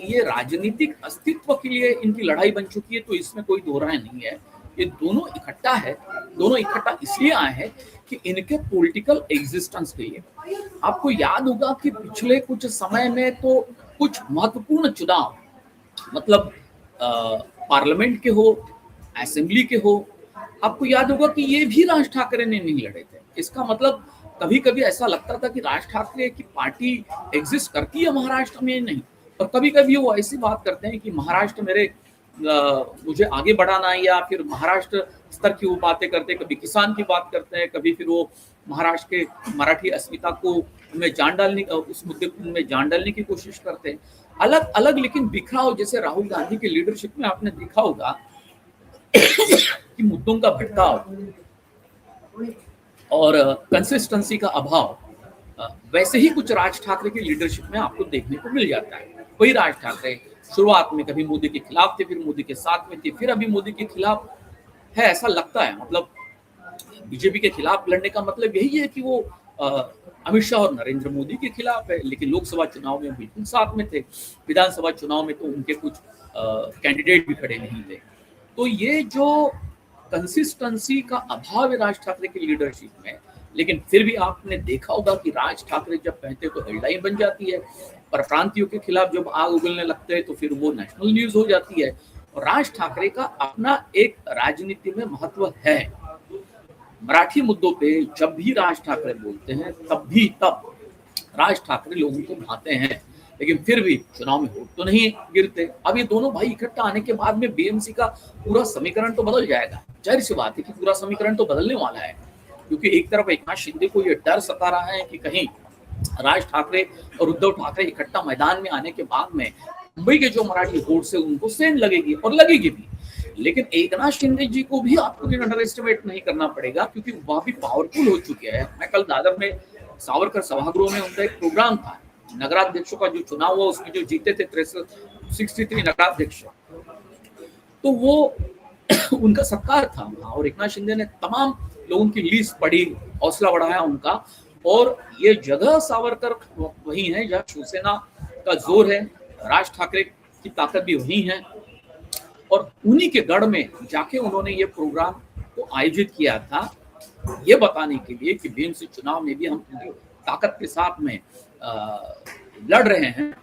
ये राजनीतिक अस्तित्व के लिए इनकी लड़ाई बन चुकी है, तो इसमें कोई दो राय नहीं है। ये दोनों इकट्ठा है, दोनों इकट्ठा इसलिए आए हैं कि इनके पॉलिटिकल एग्जिस्टेंस के लिए। आपको याद होगा कि पिछले कुछ समय में तो कुछ महत्वपूर्ण चुनाव, मतलब पार्लियामेंट के हो, असेंबली के हो, आपको याद होगा कि ये भी राज ठाकरे ने नहीं लड़े थे। इसका मतलब कभी कभी ऐसा लगता था कि राज ठाकरे की पार्टी एग्जिस्ट करती है महाराष्ट्र में, नहीं। और कभी कभी वो ऐसी बात करते हैं कि महाराष्ट्र मुझे आगे बढ़ाना है, या फिर महाराष्ट्र स्तर की वो बातें करते हैं, कभी किसान की बात करते हैं, कभी फिर वो महाराष्ट्र के मराठी अस्मिता को उनमें जान डालने, उस मुद्दे को उनमें जान डालने की कोशिश करते हैं, अलग अलग लेकिन बिखराव। जैसे राहुल गांधी की लीडरशिप में आपने देखा होगा कि मुद्दों का भटकाव और कंसिस्टेंसी का अभाव, वैसे ही कुछ राज ठाकरे की लीडरशिप में आपको देखने को मिल जाता है। वही राज ठाकरे शुरुआत में कभी मोदी के खिलाफ थे, फिर मोदी के साथ में थे, फिर अभी मोदी के खिलाफ है, ऐसा लगता है। मतलब बीजेपी के खिलाफ लड़ने का मतलब यही है कि वो अमित शाह और नरेंद्र मोदी के खिलाफ है, लेकिन लोकसभा चुनाव में बिल्कुल साथ में थे, विधानसभा चुनाव में तो उनके कुछ कैंडिडेट भी खड़े नहीं थे। तो ये जो कंसिस्टेंसी का अभाव है राज ठाकरे की लीडरशिप में, लेकिन फिर भी आपने देखा होगा कि राज ठाकरे जब कहते तो हेडलाइन बन जाती है, पर प्रांतियों के खिलाफ जब आग उगलने लगते हैं तो फिर वो नेशनल न्यूज हो जाती है। और राज ठाकरे का अपना एक राजनीति में महत्व है। मराठी मुद्दों पे जब भी राज ठाकरे बोलते हैं तब राज ठाकरे लोगों को भाते हैं, लेकिन फिर भी चुनाव में वोट तो नहीं गिरते। अब ये दोनों भाई इकट्ठा आने के बाद में बीएमसी का पूरा समीकरण तो बदल जाएगा। जाहिर सी बात है कि पूरा समीकरण तो बदलने वाला है, क्योंकि एक तरफ एकनाथ शिंदे को ये डर सता रहा है कि कहीं राज ठाकरे और उद्धव ठाकरे इकट्ठा मैदान में आने के बाद में मुंबई के जो मराठी वोट से उनको सेंध लगेगी, और लगेगी भी। लेकिन एकनाथ शिंदे जी को भी आपको अंडर एस्टिमेट नहीं करना पड़ेगा, क्योंकि वह भी पावरफुल हो चुके हैं। मैं कल दादर में सावरकर सभागृह में उनका एक प्रोग्राम था, नगराध्यक्षों का जो चुनाव हुआ उसमें जो जीते थे 63 नगराध्यक्ष, तो वो उनका सत्कार था। और एकनाथ शिंदे ने तमाम लोगों की लिस्ट पढ़ी, हौसला बढ़ाया उनका। और ये जगह सावरकर वही है जहाँ शिवसेना का जोर है, राज ठाकरे की ताकत भी वही है, और उन्हीं के गढ़ में जाके उन्होंने ये प्रोग्राम को आयोजित किया था, ये बताने के लिए कि बीएमसी चुनाव में भी हम ताकत के साथ में लड़ रहे हैं।